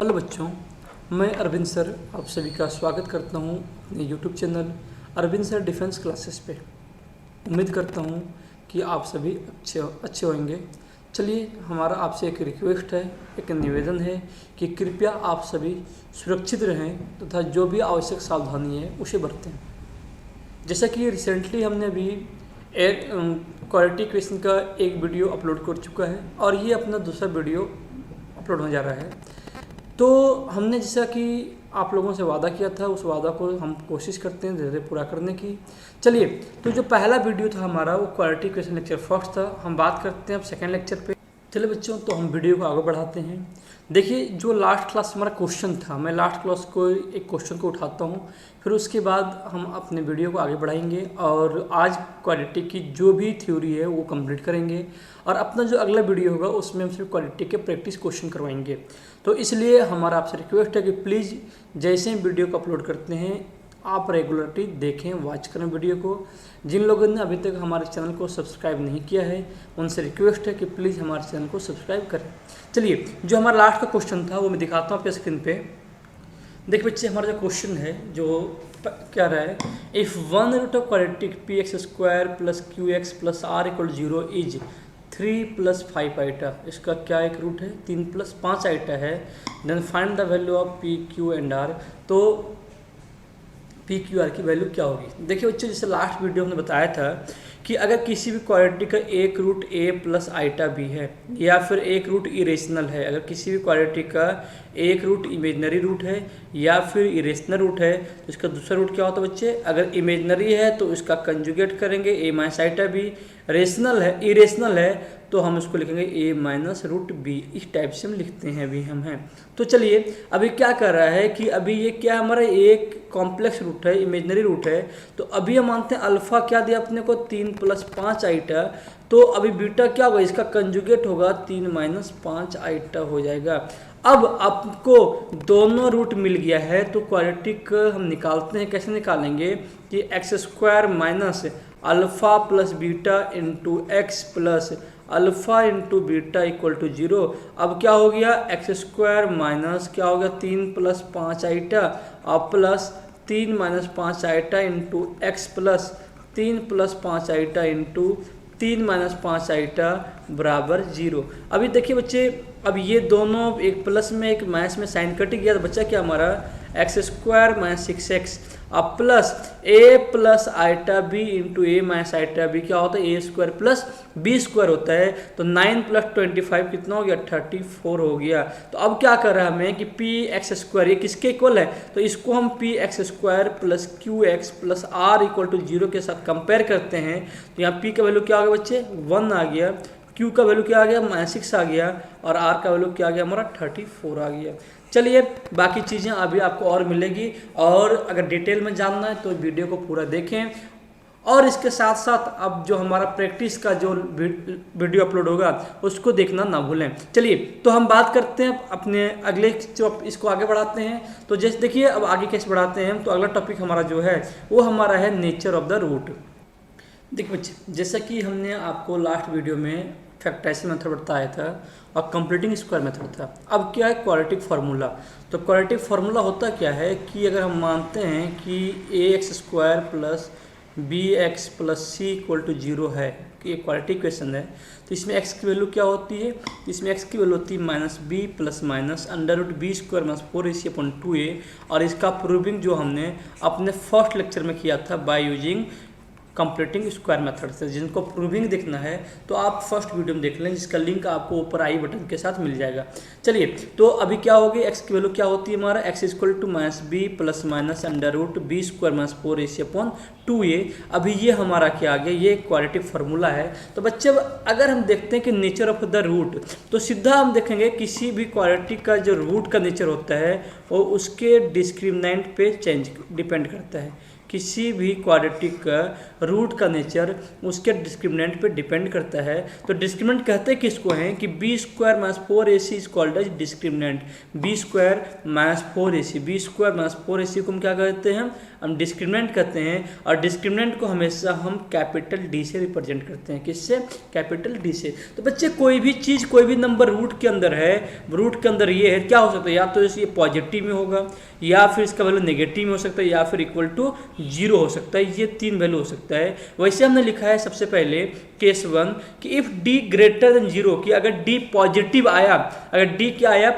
Hello बच्चों, मैं Arvind sir आप सभी का स्वागत करता हूं अपने YouTube channel Arvind sir defence classes पे। उम्मीद करता हूं कि आप सभी अच्छे होंगे। चलिए, हमारा आपसे एक रिक्वेस्ट है, एक निवेदन है कि कृपया आप सभी सुरक्षित रहें तथा जो भी आवश्यक सावधानी है उसे बरतें। जैसा कि रिसेंटली हमने अभी एक क्वालिटी क्वेश्चन का एक वीडियो अपलोड कर चुका है और ये अपना दूसरा वीडियो अपलोड होने जा रहा है। तो हमने जैसा कि आप लोगों से वादा किया था, उस वादा को हम कोशिश करते हैं धीरे धीरे पूरा करने की। चलिए, तो जो पहला वीडियो था हमारा वो क्वालिटी क्वेश्चन लेक्चर फर्स्ट था। हम बात करते हैं अब सेकेंड लेक्चर पे। चलिए बच्चों, तो हम वीडियो को आगे बढ़ाते हैं। देखिए, जो लास्ट क्लास हमारा क्वेश्चन था, मैं लास्ट क्लास को एक क्वेश्चन को उठाता हूँ, फिर उसके बाद हम अपने वीडियो को आगे बढ़ाएंगे और आज क्वालिटी की जो भी थ्योरी है वो कंप्लीट करेंगे और अपना जो अगला वीडियो होगा उसमें हम सिर्फ क्वालिटी के प्रैक्टिस क्वेश्चन करवाएंगे। तो इसलिए हमारा आपसे रिक्वेस्ट है कि प्लीज़ जैसे ही वीडियो को अपलोड करते हैं आप रेगुलरली देखें, वॉच करें वीडियो को। जिन लोगों ने अभी तक हमारे चैनल को सब्सक्राइब नहीं किया है उनसे रिक्वेस्ट है कि प्लीज़ हमारे चैनल को सब्सक्राइब करें। चलिए, जो हमारा लास्ट का क्वेश्चन था वो मैं दिखाता हूँ आपके स्क्रीन पे। देखिए बच्चे, हमारा जो क्वेश्चन है जो क्या रहा है, if one root of quadratic P x square plus Q x plus R equal 0 is 3 + 5 iota. इसका क्या एक रूट है, 3 + 5 आइटा है। Then find the value of P Q and R. तो पी क्यू आर की वैल्यू क्या होगी। देखिए बच्चों, जैसे लास्ट वीडियो हमने बताया था कि अगर किसी भी क्वाड्रेटिक का एक रूट a + आइटा b है या फिर एक रूट इरेशनल है, अगर किसी भी क्वाड्रेटिक का एक रूट इमेजनरी रूट है या फिर इरेशनल रूट है तो इसका दूसरा रूट क्या होता है बच्चे। अगर इमेजनरी है तो इसका कंजुगेट करेंगे a - आइटा b, रेशनल है इरेशनल है तो हम इसको लिखेंगे a - रूट b। इस टाइप से हम लिखते हैं अभी हम हैं। तो चलिए, अभी क्या कर रहा है कि अभी ये क्या हमारा एक कॉम्प्लेक्स रूट है, इमेजनरी रूट है। तो अभी हम मानते हैं अल्फ़ा क्या दिया अपने को, 3 + 5 आइटा। तो अभी बीटा क्या होगा, इसका कंजुगेट होगा 3 - 5 आइटा हो जाएगा। अब आपको दोनों रूट मिल गया है तो क्वाड्रेटिक हम निकालते हैं। कैसे निकालेंगे कि x² - alpha + beta × x plus alpha × beta = 0। अब क्या हो गया, x² क्या हो गया 3 + 5 आइटा और plus 3 - 5 iota × x plus 3 + 5 iota × 3 - 5 iota बराबर 0। अभी देखिए बच्चे, अब ये दोनों एक प्लस में एक माइनस में साइन कट गया तो बच्चा क्या हमारा x² - 6x अब plus a + iota b × a - iota b क्या होता है a² + b² होता है। तो 9 + 25 कितना हो गया, 34 हो गया। तो अब क्या कर रहा है हमें कि px² ये किसके इक्वल है, तो इसको हम px² + qx + r = 0 के साथ कंपेयर करते हैं। तो यहाँ p का वैल्यू क्या आ गया बच्चे, 1 आ गया, q का वैल्यू क्या आ गया, -6 आ गया और r का वैल्यू क्या आ गया हमारा 34 आ गया। चलिए, बाकी चीज़ें अभी आपको और मिलेगी और अगर डिटेल में जानना है तो वीडियो को पूरा देखें। और इसके साथ साथ अब जो हमारा प्रैक्टिस का जो वीडियो अपलोड होगा उसको देखना ना भूलें। चलिए, तो हम बात करते हैं अपने अगले, जो इसको आगे बढ़ाते हैं। तो जैसे देखिए, अब आगे कैसे बढ़ाते हैं हम, तो अगला टॉपिक हमारा जो है वो हमारा है नेचर ऑफ द रूट। देखिए बच्चे, जैसा कि हमने आपको लास्ट वीडियो में फैक्टराइजेशन मेथड बताया था और कंप्लीटिंग स्क्वायर मेथड था। अब क्या है क्वाड्रेटिक फार्मूला। तो क्वाड्रेटिक फार्मूला होता क्या है कि अगर हम मानते हैं कि ax² + bx + c = 0 है, कि एक क्वाड्रेटिक इक्वेशन है, तो इसमें x की वैल्यू क्या होती है, इसमें x की वैल्यू होती है -b + √b² - 4ac/2a। और इसका प्रूविंग जो हमने अपने फर्स्ट लेक्चर में किया था by using completing square method से। जिनको प्रूविंग देखना है तो आप फर्स्ट वीडियो में देख लें, जिसका लिंक आपको ऊपर आई बटन के साथ मिल जाएगा। चलिए, तो अभी क्या होगी, x की वैल्यू क्या होती है हमारा, x = -b + √b² - 4ac/2a। अभी ये हमारा क्या आ गया, ये क्वाड्रेटिक फार्मूला है। तो बच्चे, अगर हम देखते हैं कि नेचर ऑफ द रूट, तो सीधा हम देखेंगे किसी भी क्वाड्रेटिक का जो रूट का नेचर होता है वो उसके डिस्क्रिमिनेंट पे डिपेंड करता है। किसी भी क्वाड्रेटिक का रूट का नेचर उसके डिस्क्रिमिनेंट पे डिपेंड करता है। तो डिस्क्रिमिनेंट कहते किसको हैं कि b² - 4ac is called as discriminant. b² - 4ac को हम क्या कहते हैं, हम डिस्क्रिमिनेंट कहते हैं, और डिस्क्रिमिनेंट को हमेशा हम कैपिटल डी से रिप्रेजेंट करते हैं। किससे? कैपिटल डी से। तो बच्चे कोई भी चीज़, कोई भी नंबर रूट के अंदर है, रूट के अंदर ये है, क्या हो सकता है? या तो ये पॉजिटिव में होगा, या फिर इसका वैल्यू नेगेटिव में हो सकता है, या फिर इक्वल टू 0 हो सकता है। ये 3 वैल्यू हो सकता है। वैसे हमने लिखा है सबसे पहले केस 1 कि इफ़ डी ग्रेटर देन 0, कि अगर डी पॉजिटिव आया, अगर डी क्या आया?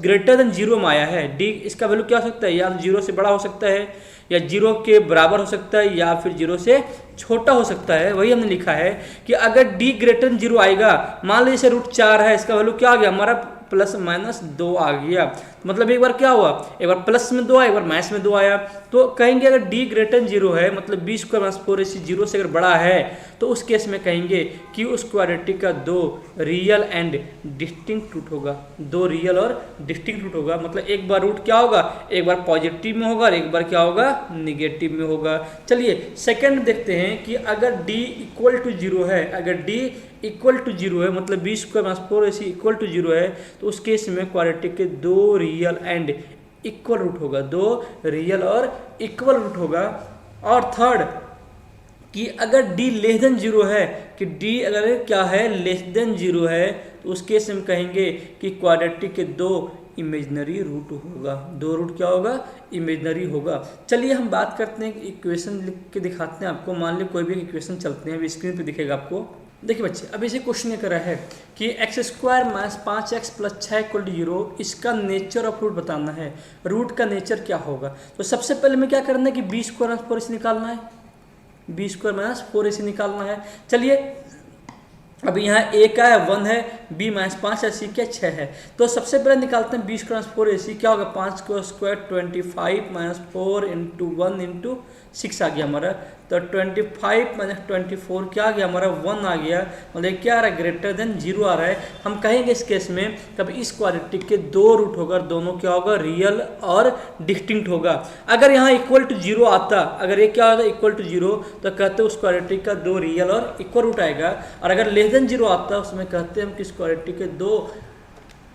ग्रेटर देन 0 में आया है, डी इसका वैल्यू क्या हो सकता है? या 0 से बड़ा हो सकता है, या 0 के बराबर हो सकता है, या फिर 0 से छोटा हो सकता है। वही हमने लिखा है कि अगर डी ग्रेटर देन 0 आएगा, मान लीजिए जैसे √4 है, इसका वैल्यू क्या आ गया हमारा? +-2 आ गया। मतलब एक बार क्या हुआ? एक बार प्लस में 2 आया, एक बार माइनस में 2 आया। तो कहेंगे अगर डी ग्रेटर देन 0 है, मतलब b² - 4ac 0 से अगर बड़ा है, तो उस केस में कहेंगे कि उस क्वाड्रेटिक का 2 रियल एंड डिस्टिंक्ट रूट होगा। 2 रियल और डिस्टिंक्ट रूट होगा। मतलब एक बार रूट क्या होगा? एक बार पॉजिटिव में होगा और एक बार क्या होगा? निगेटिव में होगा। चलिए सेकंड देखते हैं कि अगर d इक्वल टू 0 है, अगर d इक्वल टू 0 है, मतलब b² - 4ac इक्वल टू 0 है, तो उस केस में क्वाड्रेटिक के 2 रियल एंड इक्वल रूट होगा। 2 रियल और इक्वल रूट होगा। और थर्ड कि अगर d लेस देन 0 है, कि d अगर क्या है? लेस देन 0 है, तो उस केस में कहेंगे कि क्वाड्रेटिक के 2 इमेजनरी रूट होगा। 2 रूट क्या होगा? इमेजनरी होगा। चलिए हम बात करते हैं, इक्वेशन लिख के दिखाते हैं आपको। मान लीजिए कोई भी इक्वेशन चलते हैं, अभी स्क्रीन पे दिखेगा आपको। देखिए बच्चे, अब इसे क्वेश्चन ये करा है कि x² - 5x + 6 = 0, इसका नेचर ऑफ रूट बताना है। रूट का नेचर क्या होगा? तो सबसे पहले में क्या करना है कि b² - 4ac निकालना है, b² - 4ac निकालना है। चलिए अभी यहाँ a का है 1 है, b - 5 है, c क्या 6 है। तो सबसे पहले निकालते हैं b² - 4ac। क्या होगा? 5 का स्क्वायर 25 - 4 × 1 × 6 आ गया हमारा। तो 25 - 24 क्या आ गया हमारा? 1 आ गया। मतलब क्या आ रहा है? ग्रेटर देन 0 आ रहा है। हम कहेंगे इस केस में तब इस क्वाड्रेटिक के 2 रूट होगा, दोनों क्या होगा? रियल और डिस्टिंक्ट होगा। अगर यहाँ इक्वल टू 0 आता, अगर ये क्या होता है? इक्वल टू 0, तो कहते हैं उस क्वाड्रेटिक का 2 रियल और इक्वल रूट आएगा। और अगर लेस देन 0 आता, उसमें कहते हैं हम किस क्वाड्रेटिक के 2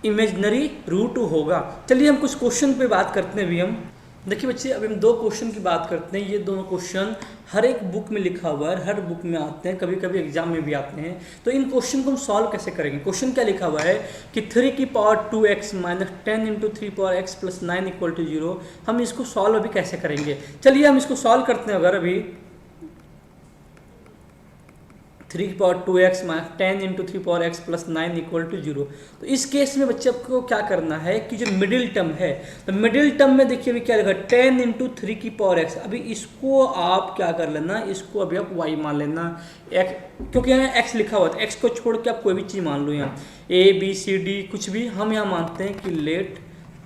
इमेजनरी रूट होगा। चलिए हम कुछ क्वेश्चन पे बात करते हैं अभी हम। देखिए बच्चे, अभी हम 2 क्वेश्चन की बात करते हैं। ये दोनों क्वेश्चन हर एक बुक में लिखा हुआ है, हर बुक में आते हैं, कभी कभी एग्जाम में भी आते हैं। तो इन क्वेश्चन को हम सॉल्व कैसे करेंगे? क्वेश्चन क्या लिखा हुआ है कि 3⁻2x - 10 × 3⁻x + 9 = 0। हम इसको सॉल्व अभी कैसे करेंगे? चलिए हम इसको सॉल्व करते हैं। अगर अभी 3⁻2x - 10 × 3⁻x + 9 = 0, तो इस केस में बच्चे आपको क्या करना है कि जो मिडिल टर्म है, तो मिडिल टर्म में देखिए अभी क्या लिखा है? 10 × 3⁻x। अभी इसको आप क्या कर लेना? इसको अभी आप y मान लेना, क्योंकि यहाँ x लिखा हुआ है। x को छोड़ के आप कोई भी चीज़ मान लो, यहाँ a b c d कुछ भी। हम यहाँ मानते हैं कि लेट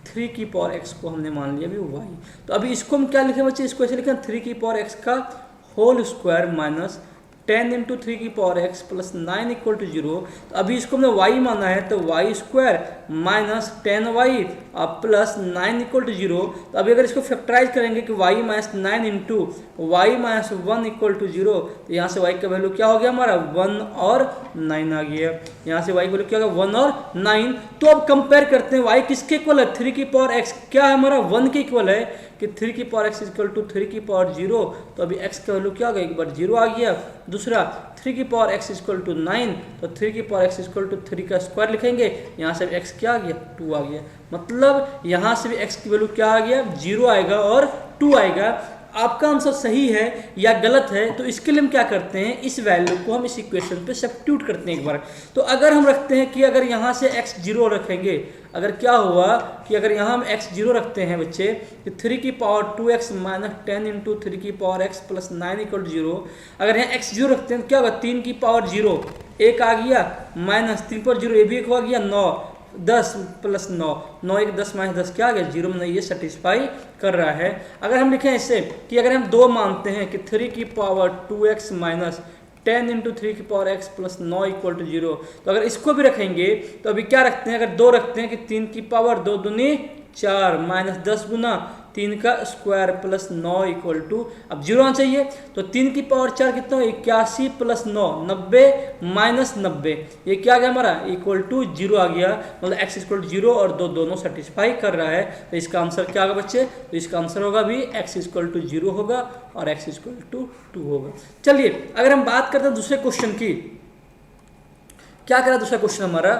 3⁻x को हमने मान लिया अभी y। तो अभी इसको हम क्या लिखें बच्चे? इसको ऐसे लिखें 3⁻x का होल स्क्वायर माइनस 10 × 3⁻x + 9 = 0। तो अभी इसको हमने y माना है, तो y² - 10y + 9 = 0। तो अभी अगर इसको फैक्टराइज करेंगे कि y - 9 × y - 1 = 0, तो यहाँ से y का वैल्यू क्या हो गया हमारा? 1 और 9 आ गया। यहाँ से y का वैल्यू क्या होगा? 1 और 9। तो अब कंपेयर करते हैं, y किसके इक्वल है? 3⁻x क्या है हमारा? 1 के इक्वल है कि 3⁻x = 3⁻0। तो अभी x का वैल्यू क्या होगा? एक बार 0 आ गया। दूसरा 3⁻x = 9, तो 3⁻x = 3 का स्क्वायर लिखेंगे। यहाँ से x क्या आ गया? 2 आ गया। मतलब यहाँ से भी x की वैल्यू क्या आ गया? 0 आएगा और 2 आएगा। आपका आंसर सही है या गलत है, तो इसके लिए हम क्या करते हैं? इस वैल्यू को हम इस इक्वेशन पे सब्स्टिट्यूट करते हैं एक बार। तो अगर हम रखते हैं कि अगर यहाँ से x 0 रखेंगे, अगर क्या हुआ कि अगर यहाँ हम x 0 रखते हैं बच्चे, तो 3⁻2x - 10 × 3⁻x + 9 = 0। अगर यहाँ x 0 रखते हैं तो क्या होगा? 3⁻0 1 आ गया, माइनस 3⁻0 ये भी 1 हो गया, 9 10 + 9 9 1 10 - 10 क्या आ गया? 0 में ये सेटिस्फाई कर रहा है। अगर हम लिखें ऐसे कि अगर हम 2 मानते हैं कि 3⁻2x - 10 × 3⁻x + 9 = 0, तो अगर इसको भी रखेंगे तो अभी क्या रखते हैं? अगर 2 रखते हैं कि 3 की पावर 2 दूनी 4 - 10 गुना 3 का स्क्वायर प्लस 9 इक्वल टू, अब 0 आना चाहिए, तो 3 की पावर 4 कितना हो, 81 प्लस 9 90 माइनस 90, ये क्या आ गया हमारा इक्वल टू 0 आ गया, मतलब x इक्वल टू 0 और दोनों सेटिस्फाई कर रहा है, तो इसका आंसर क्या होगा बच्चे, तो इसका आंसर होगा भी x इक्वल टू 0 होगा और x इक्वल टू 2 होगा। चलिए अगर हम बात करते हैं दूसरे क्वेश्चन की, क्या करा दूसरा क्वेश्चन हमारा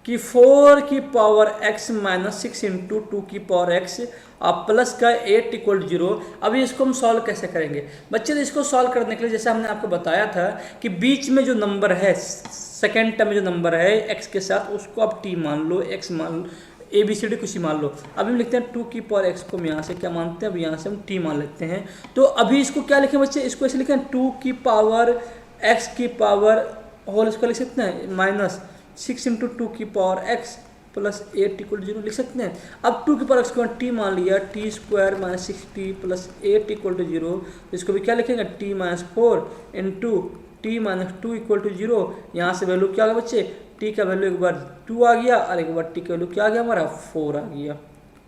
कि 4 की पावर x माइनस 6 इंटू 2 की पावर x अब प्लस का 8 इक्वल टू 0। अभी इसको हम सॉल्व कैसे करेंगे बच्चे, तो इसको सॉल्व करने के लिए जैसे हमने आपको बताया था कि बीच में जो नंबर है, सेकेंड टर्म में जो नंबर है x के साथ, उसको आप t मान लो, x मान लो, ABCD कुछ ही मान लो। अभी हम लिखते हैं 2 की पावर x को हम यहाँ से क्या मानते हैं, अब यहाँ से हम t मान लेते हैं। तो अभी इसको क्या लिखें बच्चे, इसको ऐसे लिखें 2 की पावर x की पावर होल स्क्वायर लिख सकते हैं माइनस 6 इंटू 2 की पावर x प्लस 8 इक्वल 0 लिख सकते हैं। अब 2 की पावर x को t मान लिया, t square minus 6t plus 8 equal to 0, इसको भी क्या लिखेंगे t minus 4 into t minus 2 equal to 0। यहाँ से वैल्यू क्या होगा बच्चे, t का वैल्यू एक बार 2 आ गया और एक बार t का वैल्यू क्या आ गया हमारा 4 आ गया,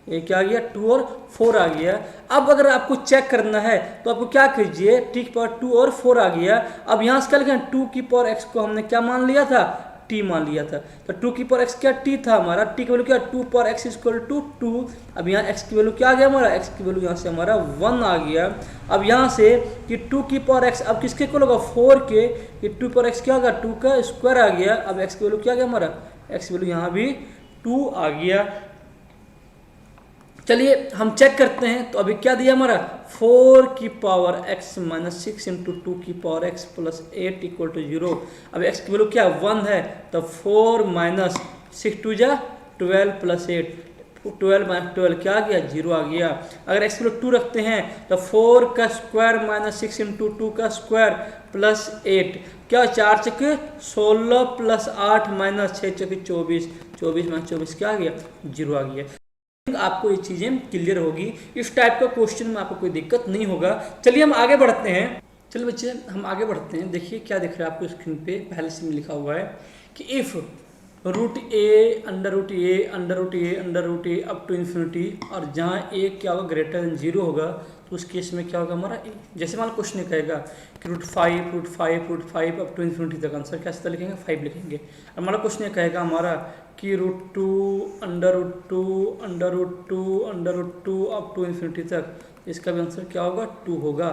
ये क्या आ गया 2 और 4 आ गया। अब अगर आपको चेक करना है तो आपको क्या कीजिए, t की पावर 2 और 4 आ गया, अब यहाँ से क्या लिखें 2 की पावर x को हमने क्या मान लिया था, t मान लिया था, तो 2 की पावर x क्या t था हमारा, t की वैल्यू क्या 2 पावर x इक्वल टू 2। अब यहाँ x की वैल्यू क्या आ गया हमारा, x की वैल्यू यहाँ से हमारा 1 आ गया। अब यहाँ से कि 2 की पावर x अब किसके इक्वल होगा 4 के, कि 2 पावर x क्या होगा 2 का स्क्वायर आ गया। अब x की वैल्यू क्या आ गया हमारा, x की वैल्यू यहाँ भी 2 आ गया। चलिए हम चेक करते हैं, तो अभी क्या दिया हमारा 4 की पावर x माइनस 6 इंटू 2 की power x plus 8 equal to 0। अब x की वैल्यू क्या 1 है, तो 4 माइनस 6 2 जा 12 प्लस 8, 12 माइनस 12 क्या आ गया 0 आ गया। अगर x की वैल्यू 2 रखते हैं तो 4 का स्क्वायर माइनस 6 इंटू 2 का स्क्वायर प्लस 8, क्या 4 चक्के 16 प्लस 8 माइनस 6 चक्के 24, 24 माइनस 24 क्या आ गया 0 आ गया। आपको ये चीजें क्लियर होगी, इस टाइप का क्वेश्चन में आपको कोई दिक्कत नहीं होगा। चलिए हम आगे बढ़ते हैं, चलिए बच्चे हम आगे बढ़ते हैं। देखिए क्या दिख रहा है आपको स्क्रीन पे, पहले से लिखा हुआ है कि if root A under root A under root A under root A up to infinity, और जहाँ ए क्या होगा ग्रेटर देन 0 होगा, तो उस केस में क्या होगा हमारा ए। जैसे मान लो क्वेश्चन कहेगा कि root five up to infinity तक, आंसर क्या सीधा लिखेंगे 5 लिखेंगे। और मान लो क्वेश्चन कहेगा हमारा कि root two under root two under root two under root two up to infinity तक, इसका भी आंसर क्या होगा 2 होगा।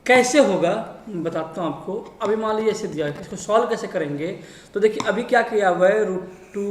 कैसे होगा बताता हूँ आपको। अभी मान लीजिए ऐसे दिया है, इसको सॉल्व कैसे करेंगे, तो देखिए अभी क्या किया हुआ है root two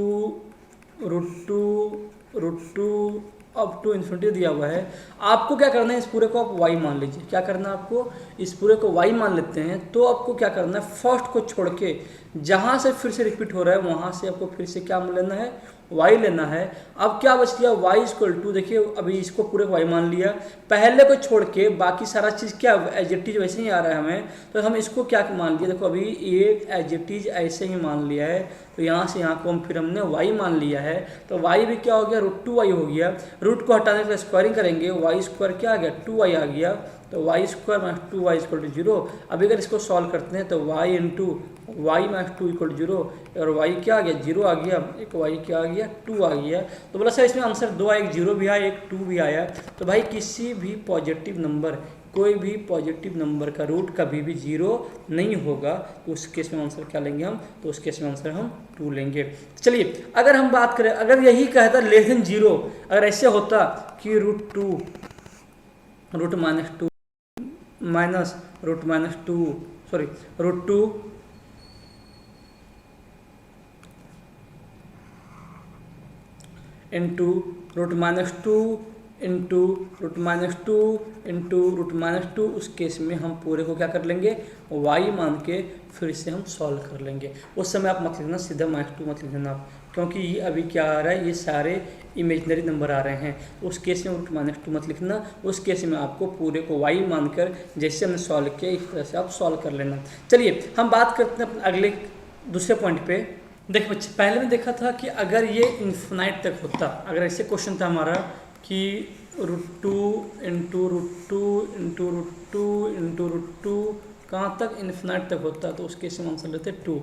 up to infinity दिया हुआ है। आपको क्या करना है, इस पूरे को आप y मान लीजिए। क्या करना है आपको, इस पूरे को y मान लेते हैं। तो आपको क्या करना है, फर्स्ट को छोड़ के जहाँ से फिर से रिपीट हो रहा है वहाँ से आपको फिर से क्या लेना है, y लेना है। अब क्या बच गया y इक्वल टू, देखिए अभी इसको पूरे को y मान लिया, पहले को छोड़ के बाकी सारा चीज़ क्या एज इट इज वैसे ही आ रहा है हमें, तो हम इसको क्या मान लिया, देखो अभी ये एज इट इज ऐसे ही मान लिया है, तो यहाँ से यहाँ को हम फिर हमने y मान लिया है, तो y भी क्या हो गया रूट 2y हो गया। रूट को हटाने के लिए स्क्वायरिंग करेंगे, y स्क्वायर क्या आ गया 2y आ गया, तो y square minus 2y equal to 0। अभी अगर इसको सॉल्व करते हैं तो y into y minus 2 equal 0, और y क्या आ गया 0 आ गया, एक y क्या आ गया 2 आ गया। तो बोला सर इसमें आंसर 2 आया, एक 0 भी आया एक 2 भी आया। तो भाई किसी भी पॉजिटिव नंबर, कोई भी पॉजिटिव नंबर का रूट कभी भी 0 नहीं होगा, तो उस केस में आंसर क्या लेंगे हम, तो उस केस में आंसर हम 2 लेंगे। चलिए अगर हम बात करें, अगर यही कहता लेस देन 0, अगर ऐसे होता कि root two into root minus two into root minus two into root minus 2, उस केस में हम पूरे को क्या कर लेंगे y मान के फिर से हम सॉल्व कर लेंगे। उस समय आप मत लिखना सीधा -2 मत लिखना आप, क्योंकि ये अभी क्या आ रहा है, ये सारे इमेजनरी नंबर आ रहे हैं। उस केस में रूट -2 मत लिखना, उस केस में आपको पूरे को y मानकर जैसे हमने सॉल्व किया इस तरह से आप सॉल्व कर लेना। चलिए हम बात करते हैं अगले दूसरे पॉइंट पे। देखो बच्चे पहले में देखा था कि अगर ये इन्फिनाइट तक होता, अगर ऐसे क्वेश्चन था हमारा कि root two into root two into root two into root two कहाँ तक इन्फिनाइट तक होता, तो उसके से आंसर लेते 2।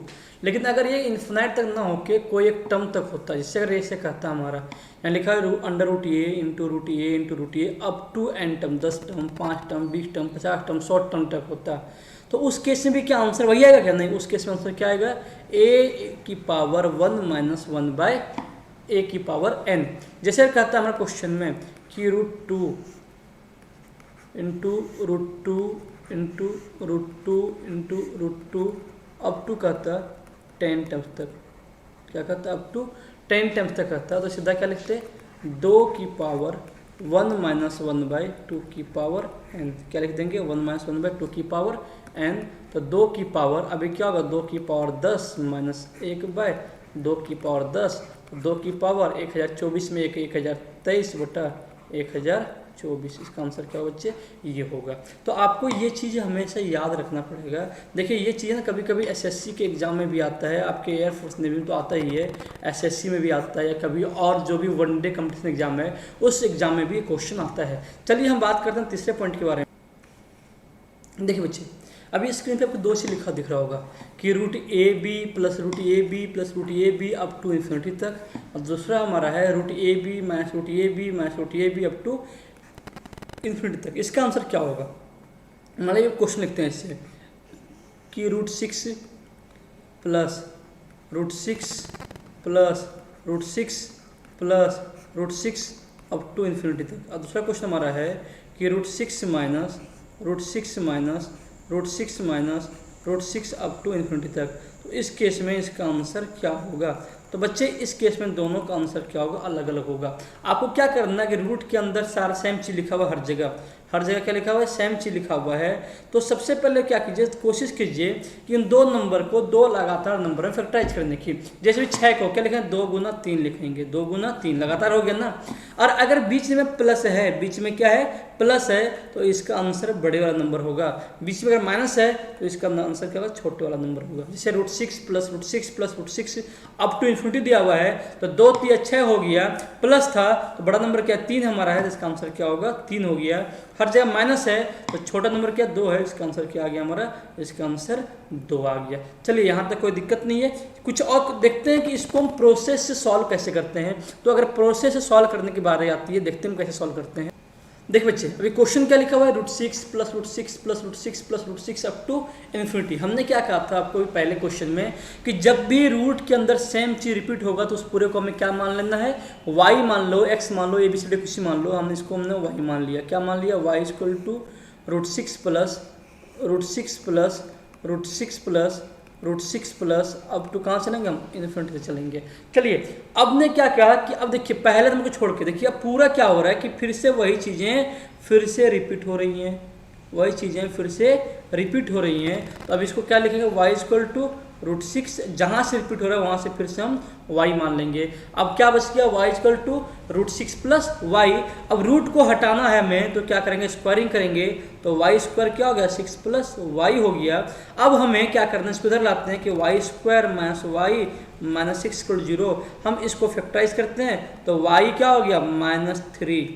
लेकिन अगर ये इन्फिनाइट तक ना होके कोई एक टर्म तक होता, जिससे अगर ऐसे कहता हमारा यहाँ लिखा है under root A into root A into root A up to n term, 10 term, 5 term, 20 term, 50 term, 100 term तक होता है। तो उस केस में भी क्या आंसर वही आएगा क्या? नहीं, उस केस में आंसर क्या आएगा? a की पावर 1 माइनस 1 बाय a की पावर n। जैसे कहता है हमारे क्वेश्चन में कि root 2 into root 2 into root 2 into root 2 up to कहता 10 टर्म्स तक, क्या कहता है? अप टू 10 टर्म्स तक कहता है। तो सीधा क्या लिखते हैं? 2 की पावर 1 माइनस 1 बाई 2 की पावर n। क्या लिख देंगे? 1 माइनस 1 बाई 2 की पावर n। तो 2 की पावर अभी क्या होगा? 2 की पावर 10 माइनस 1 बाय 2 की पावर 10। तो 2 की पावर 1024 में 1023 बटा 1024। इसका आंसर क्या होगा बच्चे? ये होगा। तो आपको ये चीज़ हमेशा याद रखना पड़ेगा। देखिए ये चीज़ ना कभी कभी एसएससी के एग्जाम में भी आता है, आपके एयरफोर्स नेवी में तो आता ही है, एसएससी में भी आता है, या कभी और जो भी वनडे कंपटीशन एग्जाम है उस एग्जाम में भी क्वेश्चन आता है। चलिए हम बात करते हैं तीसरे पॉइंट के बारे में। देखिए बच्चे, अभी स्क्रीन पे आपको 2 चीज लिखा दिख रहा होगा कि root A B plus root A B plus root A B up to infinity तक, और दूसरा हमारा है root A B minus root A B minus root A B up to infinity तक। इसका आंसर क्या होगा? मतलब ये क्वेश्चन लिखते हैं इससे कि root 6 plus root 6 plus root 6 plus root 6 up to infinity तक, और दूसरा क्वेश्चन हमारा है कि root 6 minus root 6 minus root 6 minus root 6 up to infinity तक। तो इस केस में इसका आंसर क्या होगा? तो बच्चे इस केस में दोनों का आंसर क्या होगा? अलग अलग होगा। आपको क्या करना है कि रूट के अंदर सारा सेम चीज़ लिखा हुआ, हर जगह क्या लिखा हुआ है? सेम चीज़ लिखा हुआ है। तो सबसे पहले क्या कीजिए, कोशिश कीजिए कि इन 2 नंबर को 2 लगातार नंबर में फैक्टराइज करने की। जैसे भी 6 को क्या लिखेंगे? 2 गुना 3 लिखेंगे, 2 गुना 3 लगातार हो गया ना। और अगर बीच में प्लस है, बीच में क्या है? प्लस है, तो इसका आंसर बड़े वाला नंबर होगा। बीच में अगर माइनस है तो इसका आंसर क्या होगा? छोटे वाला नंबर होगा। जैसे root 6 plus root 6 plus root 6 up to infinity दिया हुआ है, तो 2 3 6 हो गया, प्लस था तो बड़ा नंबर क्या? 3 हमारा है, तो इसका आंसर क्या होगा? 3 हो गया। हर जगह माइनस है तो छोटा नंबर क्या? 2 है, इसका आंसर क्या आ गया हमारा? इसका आंसर 2 आ गया। चलिए यहाँ तक कोई दिक्कत नहीं है। कुछ और देखते हैं कि इसको हम प्रोसेस से सॉल्व कैसे करते हैं। तो अगर प्रोसेस से सॉल्व करने की बारी आती है, देखते हैं हम कैसे सॉल्व करते हैं। देखिए बच्चे, अभी क्वेश्चन क्या लिखा हुआ है? Root 6 plus root 6 plus root 6 plus root 6 up to infinity. हमने क्या कहा था आपको पहले क्वेश्चन में कि जब भी रूट के अंदर सेम चीज रिपीट होगा तो उस पूरे को हमें क्या मान लेना है? y मान लो, x मान लो, ABCD कुछ मान लो, हमने इसको y मान लिया। क्या मान लिया? y equal to root 6 plus root 6 plus root 6 plus root 6 plus up to कहाँ चलेंगे? हम इन्फिनिटी से चलेंगे। चलिए अब ने क्या कहा कि अब देखिए पहले नंबर को छोड़ के देखिए अब पूरा क्या हो रहा है कि फिर से वही चीज़ें फिर से रिपीट हो रही हैं, वही चीज़ें फिर से रिपीट हो रही हैं। तो अब इसको क्या लिखेंगे? y इक्वल टू रूट 6, जहाँ से रिपीट हो रहा है वहाँ से फिर से हम y मान लेंगे। अब क्या बच गया? y equal to root 6 plus y. अब रूट को हटाना है हमें तो क्या करेंगे? स्क्वायरिंग करेंगे, तो y स्क्वायर क्या हो गया? 6 प्लस वाई हो गया। अब हमें क्या करना है? इसको इधर लाते हैं कि y square minus y minus 6 equal 0। हम इसको फैक्टराइज करते हैं तो y क्या हो गया? -3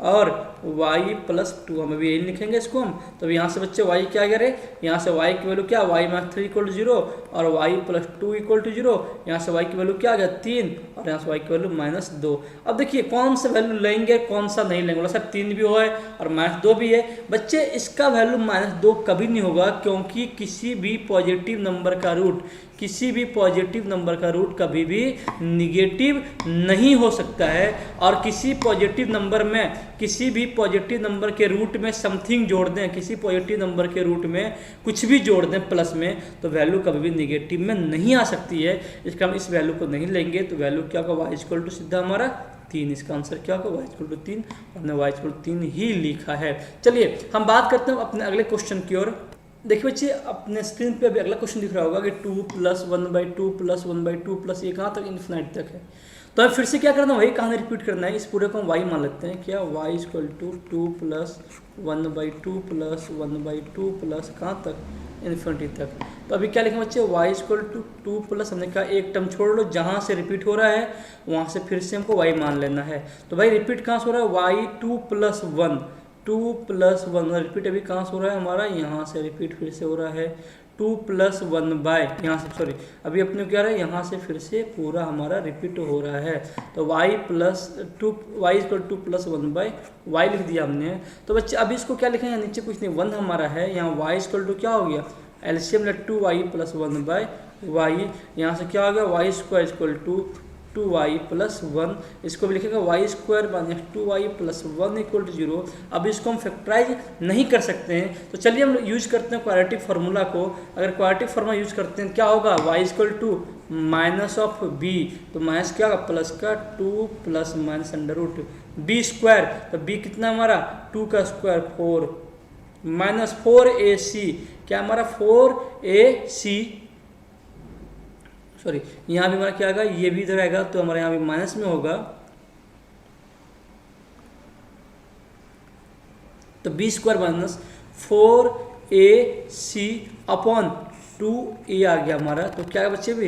और y प्लस 2, हम अभी यही लिखेंगे इसको हम। तो यहाँ से बच्चे y क्या आ गया रे? यहाँ से y की वैल्यू क्या? y माइनस 3 इक्वल टू 0 और y प्लस 2 इक्वल टू 0। यहाँ से y की वैल्यू क्या आ गया? 3 और यहाँ से y की वैल्यू -2। अब देखिए कौन सा वैल्यू लेंगे कौन सा नहीं लेंगे। बोला सर 3 भी हो है और -2 भी है। बच्चे इसका वैल्यू -2 कभी नहीं होगा, क्योंकि किसी भी पॉजिटिव नंबर का रूट कभी भी निगेटिव नहीं हो सकता है। और किसी पॉजिटिव नंबर के रूट में समथिंग जोड़ दें, किसी पॉजिटिव नंबर के रूट में कुछ भी जोड़ दें प्लस में, तो वैल्यू कभी भी निगेटिव में नहीं आ सकती है। इसका हम इस वैल्यू को नहीं लेंगे तो वैल्यू क्या होगा? y इक्वल टू सीधा हमारा 3। इसका आंसर क्या होगा? y equal to 3। हमने y इक्वल टू 3 ही लिखा है। चलिए हम बात करते हैं अपने अगले क्वेश्चन की ओर। देखिए बच्चे अपने स्क्रीन पे अभी अगला क्वेश्चन दिख रहा होगा कि 2 प्लस 1/2 प्लस 1/2 प्लस ये कहाँ तक? इन्फिनिटी तक है। तो हमें फिर से क्या करना है? वही कहानी रिपीट करना है। इस पूरे को हम y मान लेते हैं। क्या? y equal to 2 plus 1/2 plus 1/2 plus कहाँ तक? इन्फिनिटी तक। तो अभी क्या लिखें बच्चे? y इक्वल टू 2 प्लस, हमने कहा एक टर्म छोड़ लो, जहाँ से रिपीट हो रहा है वहाँ से फिर से हमको y मान लेना है। तो भाई रिपीट कहाँ से हो रहा है? y 2 प्लस 1 रिपीट अभी कहाँ से हो रहा है हमारा? यहाँ से रिपीट फिर से हो रहा है टू प्लस वन बाय, यहाँ से सॉरी अभी अपने क्या रहा है, यहाँ से फिर से पूरा हमारा रिपीट हो रहा है। तो y plus two y equal to plus one by y लिख दिया हमने। तो बच्चे अभी इसको क्या लिखेंगे, नीचे कुछ नहीं, वन हमारा है, यहाँ y इक्वल टू क्या हो गया, एलसीएम ले two y plus one by y, यहाँ से क्या हो गया y square equal to two y plus one, इसको भी लिखेगा y square minus two y plus one equal to zero. अब इसको हम फैक्टराइज नहीं कर सकते हैं, तो चलिए हम यूज करते हैं क्वाड्रेटिक फार्मूला को। अगर क्वाड्रेटिक फार्मूला यूज करते हैं क्या होगा, y equal to minus of B, तो माइनस क्या होगा प्लस का two plus minus under root B square, तो बी कितना हमारा टू का स्क्वायर फोर माइनस फोर ए सी, क्या हमारा फोर ए सी, सॉरी यहाँ भी हमारा क्या आएगा, ये भी इधर आएगा तो हमारे यहाँ भी माइनस में होगा, तो b square minus four A c upon two a आ गया हमारा। तो क्या है बच्चे भी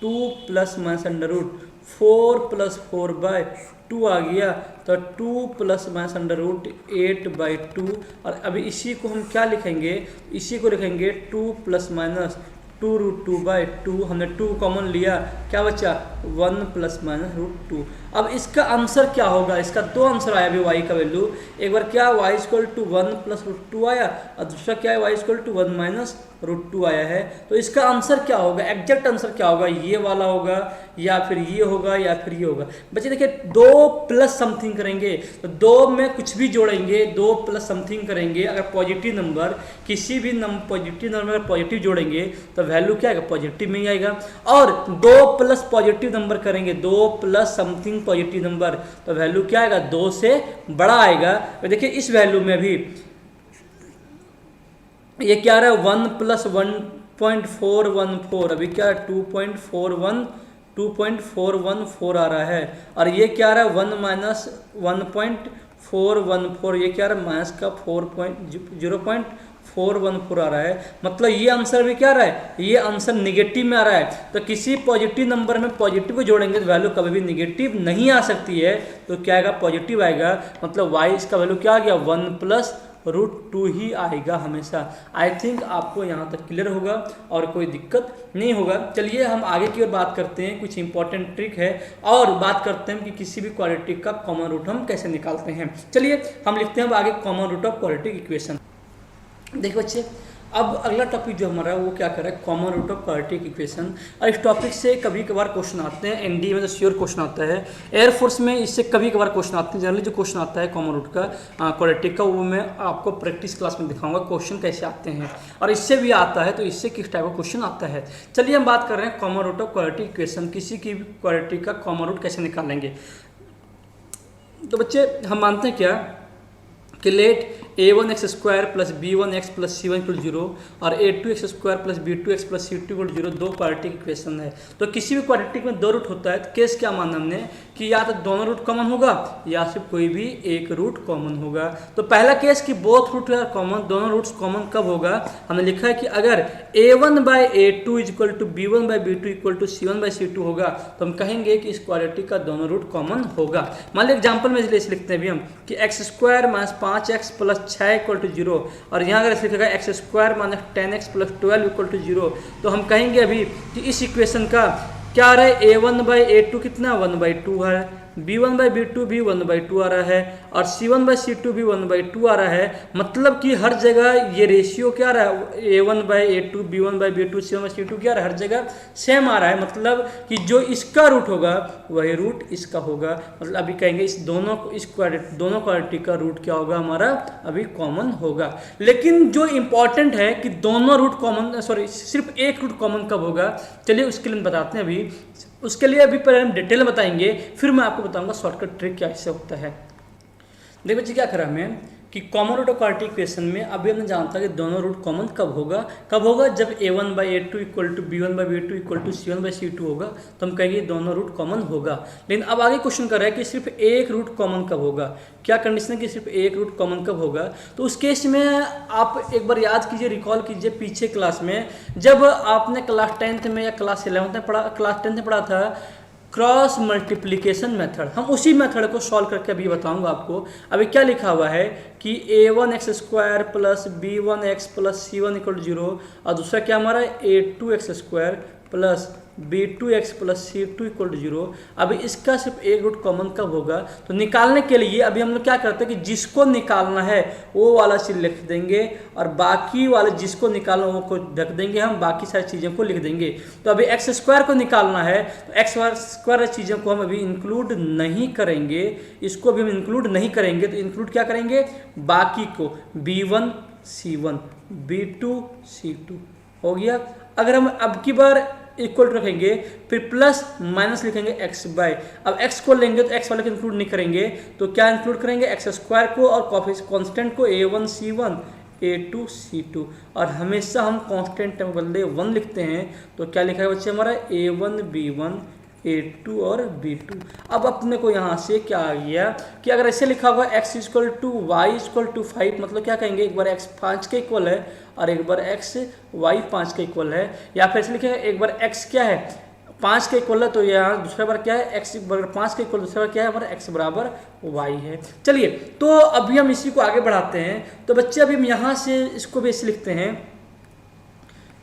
two plus minus under root four plus four by two आ गया, तो two plus minus under root eight by two. और अभी इसी को हम क्या लिखेंगे, इसी को लिखेंगे two plus minus two root two by two, हमने टू कॉमन लिया, क्या बचा one plus minus root two. अब इसका आंसर क्या होगा, इसका दो आंसर आया अभी वाई का वैल्यू, एक बार क्या y equal to one plus root two आया और दूसरा क्या है y equal to one minus root two आया है। तो इसका आंसर क्या होगा, एग्जैक्ट आंसर क्या होगा, ये वाला होगा या फिर ये होगा या फिर ये होगा। बच्चे देखिए दो प्लस समथिंग करेंगे तो दो में कुछ भी जोड़ेंगे, दो प्लस समथिंग करेंगे, अगर पॉजिटिव नंबर किसी भी पॉजिटिव नंबर में अगर पॉजिटिव जोड़ेंगे तो वैल्यू क्या आएगा, पॉजिटिव में ही आएगा। और दो प्लस पॉजिटिव नंबर करेंगे, दो प्लस समथिंग पॉजिटिव नंबर, तो वैल्यू क्या आएगा, दो से बड़ा आएगा। तो देखिए इस वैल्यू में भी ये क्या रहा है, वन प्लस 1.414, अभी क्या है 2.414 आ रहा है, और ये क्या रहा है वन माइनस 1.414, ये क्या रहा है माइनस का 0.414 आ रहा है। मतलब ये आंसर भी क्या रहा है, ये आंसर निगेटिव में आ रहा है। तो किसी पॉजिटिव नंबर में पॉजिटिव को जोड़ेंगे तो वैल्यू कभी भी निगेटिव नहीं आ सकती है, तो क्या आएगा पॉजिटिव आएगा। मतलब वाई इसका वैल्यू क्या आ गया, वन प्लस रूट टू ही आएगा हमेशा। आई थिंक आपको यहाँ तक क्लियर होगा और कोई दिक्कत नहीं होगा। चलिए हम आगे की ओर बात करते हैं, कुछ इंपॉर्टेंट ट्रिक है और बात करते हैं कि किसी भी क्वाड्रेटिक का कॉमन रूट हम कैसे निकालते हैं। चलिए हम लिखते हैं अब आगे common root of quadratic equation. देखिए बच्चे अब अगला टॉपिक जो हमारा वो क्या कर रहा है, common root of quadratic equation. और इस टॉपिक से कभी कभार क्वेश्चन आते हैं, एनडीए में तो श्योर क्वेश्चन आता है, एयरफोर्स में इससे कभी कभार क्वेश्चन आते हैं। जनरली जो क्वेश्चन आता है कॉमन रूट का क्वाड्रेटिक का वो मैं आपको प्रैक्टिस क्लास में दिखाऊंगा क्वेश्चन कैसे आते हैं, और इससे भी आता है तो इससे किस टाइप का क्वेश्चन आता है। चलिए हम बात कर रहे हैं common root of quadratic equation, किसी की भी क्वाड्रेटिक का कॉमन रूट कैसे निकालेंगे। तो बच्चे हम मानते हैं क्या कि let a1x square plus b1x plus c1 equal zero और a2x square plus b2x plus c2 equal zero दो क्वाड्रेटिक इक्वेशन है। तो किसी भी क्वाड्रेटिक में दो रूट होता है तो केस क्या माना हमने कि या तो दोनों रूट कॉमन होगा या सिर्फ कोई भी एक रूट कॉमन होगा। तो पहला केस कि बोथ रूट आर कॉमन, दोनों रूट्स कॉमन कब होगा, हमने लिखा है कि अगर a1 by a2 is equal to b1 by b2 equal to c1 by c2 होगा तो हम कहेंगे कि इस क्वाड्रेटिक का दोनों रूट कॉमन होगा। मान लीजिए एग्जाम्पल में इसलिए लिखते हैं भी हम कि x square minus 5x plus 6 equal to zero, और यहाँ अगर ऐसे लिखेगा x square minus 10x plus 12 equal to zero, तो हम कहेंगे अभी कि इस इक्वेशन का क्या आ रहा है, a1 बाई a2 कितना 1/2 है, b1 बाई b2 भी 1/2 आ रहा है, और c1 बाई c2 भी 1/2 आ रहा है। मतलब कि हर जगह ये रेशियो क्या आ रहा है, a1 by a2 b1 by b2 c1 by c2 क्या आ रहा है, हर जगह सेम आ रहा है। मतलब कि जो इसका रूट होगा वही रूट इसका होगा। मतलब अभी कहेंगे इस दोनों क्वाड्रेटिक का रूट क्या होगा, हमारा अभी कॉमन होगा। लेकिन जो इंपॉर्टेंट है कि दोनों रूट कॉमन, सॉरी सिर्फ एक रूट कॉमन कब होगा, चलिए उसके लिए बताते हैं। अभी उसके लिए अभी पहले हम डिटेल में बताएंगे, फिर मैं आपको बताऊंगा शॉर्टकट ट्रिक क्या इससे होता है। देखिए बच्चे क्या करा हमें कि common root of quadratic equation में अभी हमने जानता कि दोनों रूट कॉमन कब होगा जब a1 by a2 equal to b1 by b2 equal to c1 by c2 होगा, तो हम कहेंगे दोनों रूट कॉमन होगा। लेकिन अब आगे क्वेश्चन कर रहा है कि सिर्फ एक रूट कॉमन कब होगा। क्या कंडीशन है कि सिर्फ एक रूट कॉमन कब होगा, तो उस केस में आप एक बार याद कीजिए, रिकॉल कीजिए पीछे क्लास में जब आपने क्लास 10th में या क्लास 11th में पढ़ा, क्लास 10th में पढ़ा था क्रॉस मल्टीप्लिकेशन मेथड, हम उसी मेथड को सॉल्व करके अभी बताऊंगा आपको। अभी क्या लिखा हुआ है कि a1x² plus b1x plus c1 equal 0 और दूसरा क्या हमारा a2x² plus b2x plus c2 equal 0। अभी इसका सिर्फ एक रूट कॉमन कब होगा, तो निकालने के लिए अभी हम लोग क्या करते हैं कि जिसको निकालना है वो वाला चीज लिख देंगे और बाकी वाले जिसको निकालना वो को ढक देंगे, हम बाकी सारी चीज़ों को लिख देंगे। तो अभी x² को निकालना है तो x² चीज़ों को हम अभी इंक्लूड नहीं करेंगे, इसको भी हम इंक्लूड नहीं करेंगे। तो इंक्लूड क्या करेंगे, बाकी को b1 c1 b2 c2 हो गया। अगर हम अब की बार इक्वल रखेंगे फिर प्लस माइनस लिखेंगे x बाय, अब x को लेंगे तो x वाले को इंक्लूड नहीं करेंगे तो क्या इंक्लूड करेंगे x² को और कांस्टेंट को a1 c1 a2 c2 और हमेशा हम कांस्टेंट टर्म बदले 1 लिखते हैं। तो क्या लिखा है बच्चे हमारा a1 b1 a2 और b2। अब अपने को यहाँ से क्या आ गया कि अगर ऐसे लिखा हुआ x equal to y equal to 5, मतलब क्या कहेंगे एक बार x 5 के इक्वल है और एक बार x y 5 के इक्वल है, या फिर ऐसे लिखेंगे एक बार x क्या है 5 के इक्वल है तो यहाँ दूसरा बार क्या है x बराबर 5 के इक्वल, दूसरा बार क्या है हमारा x बराबर y है। चलिए तो अभी हम इसी को आगे बढ़ाते हैं। तो बच्चे अभी हम यहाँ से इसको भी ऐसे लिखते हैं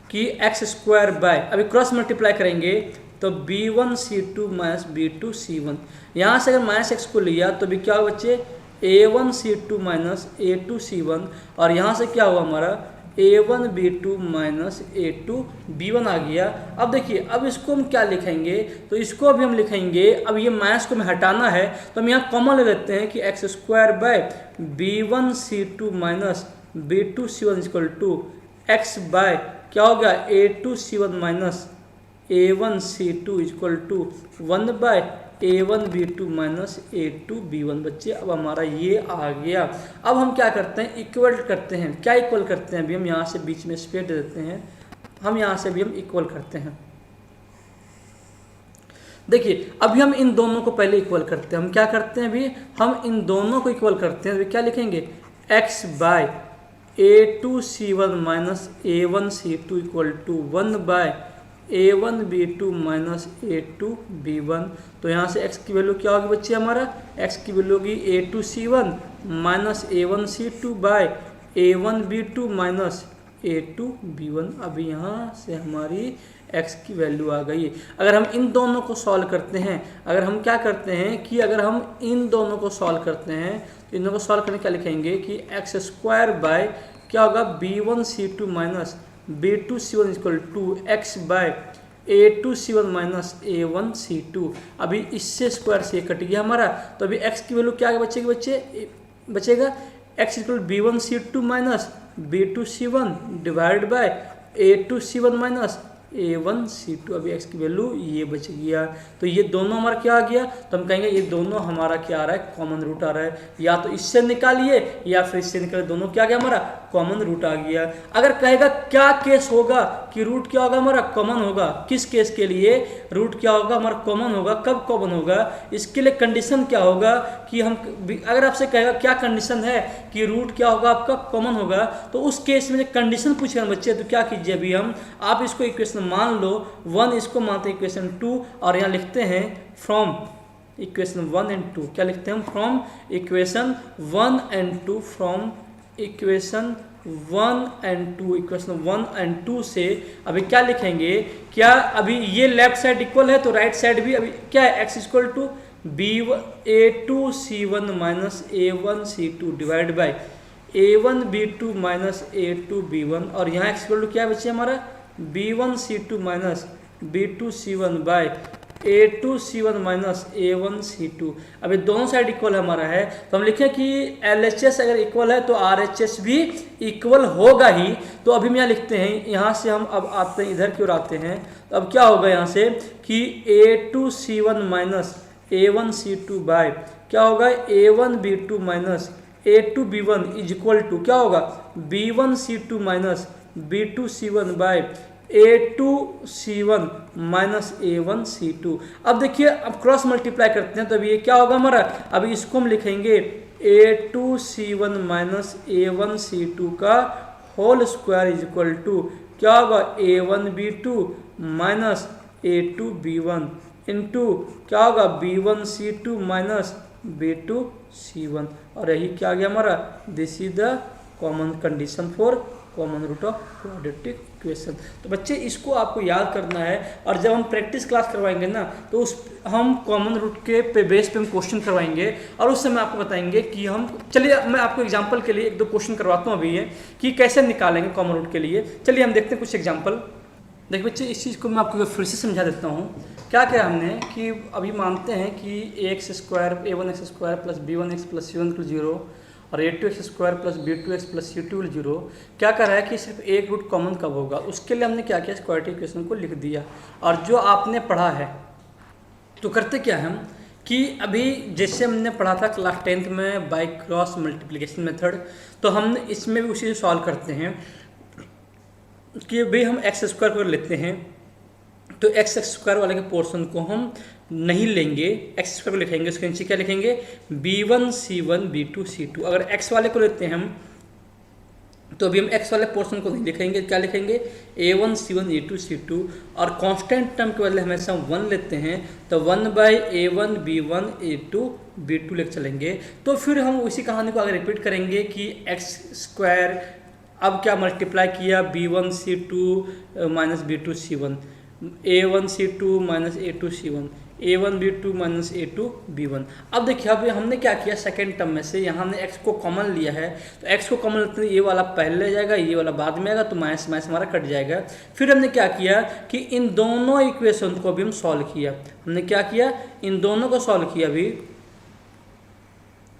कि x² बाय, अभी क्रॉस मल्टीप्लाई करेंगे तो b1 c2 minus b2 c1, यहाँ से अगर माइनस x को लिया तो भी क्या हुआ बच्चे a1 c2 minus a2 c1 और यहाँ से क्या हुआ हमारा a1 b2 minus a2 b1 आ गया। अब देखिए अब इसको हम क्या लिखेंगे, तो इसको अभी हम लिखेंगे, अब ये माइनस को हमें हटाना है तो हम यहाँ कॉमन ले लेते हैं कि x² by b1 c2 minus b2 c1 equal to x by क्या हो गया a2 c1 minus a1 c2 equal to 1 by a1 b2 minus a2 b1। बच्चे अब हमारा ये आ गया। अब हम क्या करते हैं इक्वल करते हैं, क्या इक्वल करते हैं अभी हम यहाँ से बीच में स्पेस दे देते हैं, हम यहाँ से भी हम इक्वल करते हैं। देखिए अभी हम इन दोनों को पहले इक्वल करते हैं, हम क्या करते हैं अभी हम इन दोनों को इक्वल करते हैं। अभी क्या लिखेंगे x by a2 c1 minus a1 c2 equal to 1 by a1 b2 minus a2 b1। तो यहाँ से x की वैल्यू क्या होगी बच्चे हमारा, x की वैल्यू होगी a2 c1 minus a1 c2 bye a1 b2 minus a2 b1। अभी यहाँ से हमारी x की वैल्यू आ गई। अगर हम इन दोनों को सॉल्व करते हैं, अगर हम क्या करते हैं कि अगर हम इन दोनों को सॉल्व करते हैं तो इन दोनों को सॉल्व करने क्या लिखेंगे कि x² बाय क्या होगा b1 c2 minus b2 c1 equal to x by a2 c1 minus a1 c2। अभी इससे स्क्वायर से कट गया हमारा, तो अभी x की वैल्यू क्या बचेगी बचेगा x equal b1 c2 minus b2 c1 divide by a2 c1 minus a1 c2। अभी x की वैल्यू ये बच गया। तो ये दोनों हमारा क्या आ गया, तो हम कहेंगे ये दोनों हमारा क्या आ रहा है कॉमन रूट आ रहा है, या तो इससे निकालिए या फिर इससे निकालिए, दोनों क्या आ गया हमारा कॉमन रूट आ गया। अगर कहेगा क्या केस होगा कि रूट क्या होगा हमारा कॉमन होगा, किस केस के लिए रूट क्या होगा हमारा कॉमन होगा, कब कॉमन होगा, इसके लिए कंडीशन क्या होगा कि हम अगर आपसे कहेगा क्या कंडीशन है कि रूट क्या होगा आपका कॉमन होगा, तो उस केस में कंडीशन पूछेगा बच्चे तो क्या कीजिए अभी हम आप इसको इक्वेशन मान लो 1, इसको मानते हैं इक्वेशन 2 और यहाँ लिखते हैं फ्रॉम इक्वेशन 1 एंड 2। क्या लिखते हैं हम from equation 1 and 2, from equation 1 and 2, equation 1 and 2 से अभी क्या लिखेंगे, क्या अभी ये लेफ्ट साइड इक्वल है तो राइट साइड भी अभी क्या है x equal to a2 c1 minus a1 c2 divide by a1 b2 minus a2 b1 और यहाँ x इक्वल टू क्या है बच्चे हमारा b1 c2 minus b2 c1 bye a2 c1 minus a1 c2। अभी दोनों साइड इक्वल हमारा है तो हम लिखें कि LHS अगर इक्वल है तो RHS भी इक्वल होगा ही। तो अभी हम यहाँ लिखते हैं, यहाँ से हम अब आते हैं इधर की ओर आते हैं, तो अब क्या होगा यहाँ से कि a2 c1 minus a1 c2 bye क्या होगा a1 b2 minus a2 b1 is equal to क्या होगा b1 c2 minus b2 c1 bye a2 c1 minus a1 c2। अब देखिए अब क्रॉस मल्टीप्लाई करते हैं तो अभी ये क्या होगा हमारा, अभी इसको हम लिखेंगे a2 c1 minus a1 c2 का whole square is equal to क्या होगा a1 b2 minus a2 b1 into क्या होगा B1C2 माइनस B2C1, और यही क्या आ गया हमारा, this is the common condition for common root of quadratic equation. तो बच्चे इसको आपको याद करना है, और जब हम प्रैक्टिस क्लास करवाएंगे ना तो उस हम कॉमन रूट के बेस पे हम क्वेश्चन करवाएंगे, और उस समय आपको बताएंगे कि हम, चलिए मैं आपको एग्जांपल के लिए एक दो क्वेश्चन करवाता हूँ अभी ये कि कैसे निकालेंगे कॉमन रूट के लिए। चलिए हम देखते हैं कुछ एग्जाम्पल। देखिए बच्चे इस चीज़ को मैं आपको फिर से समझा देता हूँ। क्या क्या हमने कि अभी मानते हैं कि a1x plus b1x plus c1 equal 0 और a2x plus b2x plus c2 equal 0, क्या कर रहा है कि सिर्फ एक रूट कॉमन कब होगा, उसके लिए हमने क्या किया, क्वाड्रेटिक इक्वेशन को लिख दिया। और जो आपने पढ़ा है तो करते क्या है हम कि अभी जैसे हमने पढ़ा था क्लास 10th में बाय क्रॉस मल्टीप्लिकेशन मेथड, तो हम इसमें भी उसी से सॉल्व करते हैं कि भाई हम एक्स स्क्वायर को लेते हैं, तो एक्स स्क्वायर वाले के पोर्शन को हम नहीं लेंगे, एक्स स्क्वायर को लिखेंगे, उसके नीचे क्या लिखेंगे B1C1 B2C2। अगर एक्स वाले को लेते हैं हम तो अभी हम एक्स वाले पोर्शन को नहीं लिखेंगे, क्या लिखेंगे A1C1 A2C2, और कांस्टेंट टर्म के बदले हमेशा हम 1 लेते हैं तो 1/A1 B1 A2 B2 लेकर चलेंगे। तो फिर हम उसी कहानी को आगे रिपीट करेंगे कि एक्स स्क्वायर अब क्या मल्टीप्लाई किया B1C2 minus B2C1, A1C2 minus A2C1, A1B2 minus A2B1। अब देखिए अब हमने क्या किया, सेकेंड टर्म में से यहाँ हमने x को कॉमन लिया है, तो x को कॉमन लेते हैं ये वाला पहले जाएगा, ये वाला बाद में आएगा, तो माइनस माइनस हमारा कट जाएगा। फिर हमने क्या किया कि इन दोनों इक्वेशन को भी हम सॉल्व किया। हमने क्या किया, इन दोनों को सॉल्व किया अभी,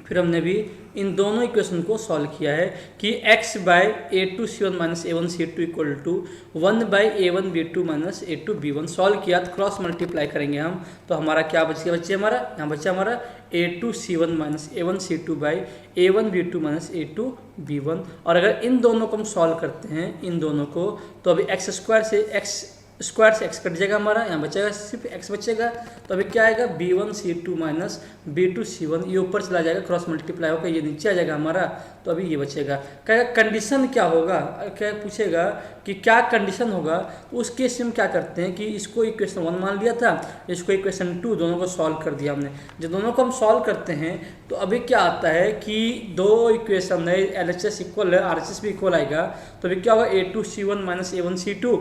फिर हमने भी इन दोनों इक्वेशन को सॉल्व किया है कि x/A2C1 minus A1C2 equal to 1/A1B2 minus A2B1 solve किया, तो क्रॉस मल्टीप्लाई करेंगे हम, तो हमारा क्या बच गया बच्चे, हमारा यहाँ बच्चा हमारा A2C1 minus A1C2 by A1B2 minus A2B1। और अगर इन दोनों को हम सॉल्व करते हैं, इन दोनों को, तो अभी एक्स स्क्वायर से x कट जाएगा, हमारा यहाँ बचेगा सिर्फ x बचेगा। तो अभी क्या आएगा B1C2 माइनस B2C1, ये ऊपर चला जाएगा, क्रॉस मल्टीप्लाई होकर ये नीचे आ जाएगा हमारा, तो अभी ये बचेगा। क्या कंडीशन क्या होगा, क्या पूछेगा कि क्या कंडीशन होगा, तो उस केस में हम क्या करते हैं कि इसको इक्वेशन 1 मान लिया था, इसको इक्वेशन 2, दोनों को सॉल्व कर दिया हमने। जब दोनों को हम सॉल्व करते हैं तो अभी क्या आता है कि दो इक्वेशन है, LHS इक्वल है, RHS भी इक्वल आएगा, तो अभी क्या होगा A2C1 माइनस A1C2,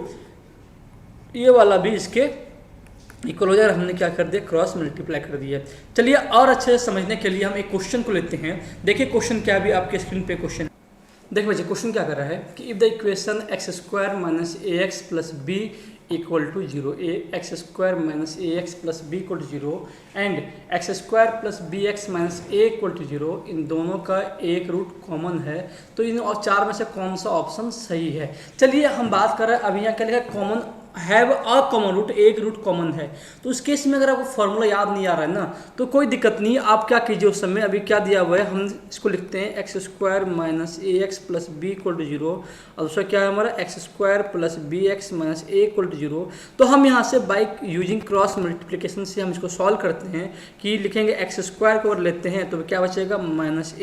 ये वाला भी इसके इक्वल हो जाएगा। हमने क्या कर दिया, क्रॉस मल्टीप्लाई कर दिया। चलिए और अच्छे से समझने के लिए हम एक क्वेश्चन को लेते हैं। देखिए क्वेश्चन क्या है, आपके स्क्रीन पे क्वेश्चन देखिए बच्चे, क्वेश्चन क्या कर रहा है कि if the equation x square minus AX plus B equal to 0, x square minus AX plus B equal to 0 and x square plus BX minus A equal to 0, इन दोनों का एक रूट कॉमन है, तो इन और चार में से कौन सा ऑप्शन सही है। चलिए हम बात कर रहे हैं, अभी यहाँ क्या लिखा है, common have a common root, एक रूट कॉमन है। तो उस केस में अगर आपको फॉर्मूला याद नहीं आ रहा है ना, तो कोई दिक्कत नहीं, आप क्या कीजिए उस समय, अभी क्या दिया हुआ है, हम इसको लिखते हैं x square minus AX plus B equal to 0, और दूसरा क्या है हमारा x square plus BX minus A equal to 0। तो हम यहाँ से बाई यूजिंग क्रॉस मल्टीप्लिकेशन से हम इसको सॉल्व करते हैं कि लिखेंगे एक्स स्क्वायर को अगर लेते हैं तो क्या बचेगा माइनस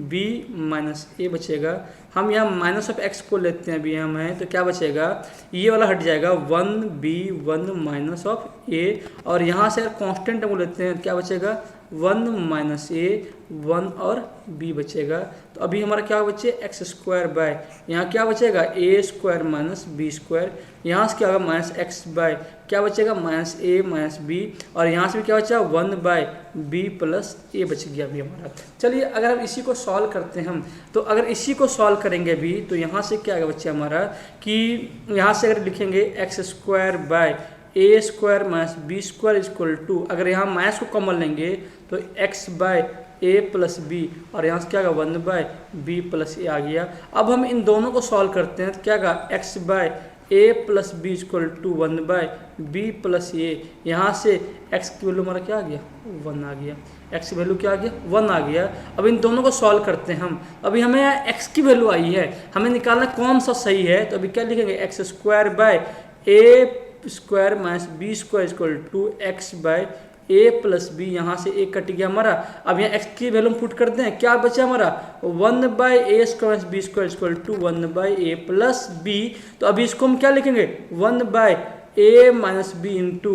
B माइनस A बचेगा। हम यहाँ माइनस ऑफ x को लेते हैं अभी हम हैं, तो क्या बचेगा, ये वाला हट जाएगा 1B1 माइनस ऑफ A, और यहाँ से अगर कांस्टेंट हम लेते हैं क्या बचेगा 1 माइनस A, 1 और B बचेगा। तो अभी हमारा क्या बचे एक्स स्क्वायर बाय, यहाँ क्या बचेगा A square minus B square, यहाँ से क्या होगा माइनस x बाय क्या बचेगा माइनस A माइनस B, और यहाँ से भी क्या बचा 1/B प्लस A बच गया अभी हमारा। चलिए अगर हम इसी को सॉल्व करते हैं हम, तो अगर इसी को सॉल्व करेंगे भी, तो यहाँ से क्या आएगा बच्चे हमारा कि यहाँ से अगर लिखेंगे x square by A square minus B square equal to, अगर यहाँ माइनस को कॉमन लेंगे तो x by A plus B, और यहाँ से क्या आएगा 1/B प्लस A आ गया। अब हम इन दोनों को सॉल्व करते हैं तो क्या आएगा x by A plus B equal to 1/B plus A, यहाँ से x की वैल्यू हमारा क्या आ गया 1 आ गया, x की वैल्यू क्या आ गया 1 आ गया। अब इन दोनों को सॉल्व करते हैं हम, अभी हमें यहाँ x की वैल्यू आई है, हमें निकालना कौन सा सही है, तो अभी क्या लिखेंगे x square by A square minus B square equal to x by A plus B, यहाँ से एक कट गया हमारा। अब यहाँ x की वैल्यू पुट करते हैं, क्या बचा हमारा 1/A square B square equal to 1/A plus B। तो अभी इसको हम क्या लिखेंगे 1/A minus B into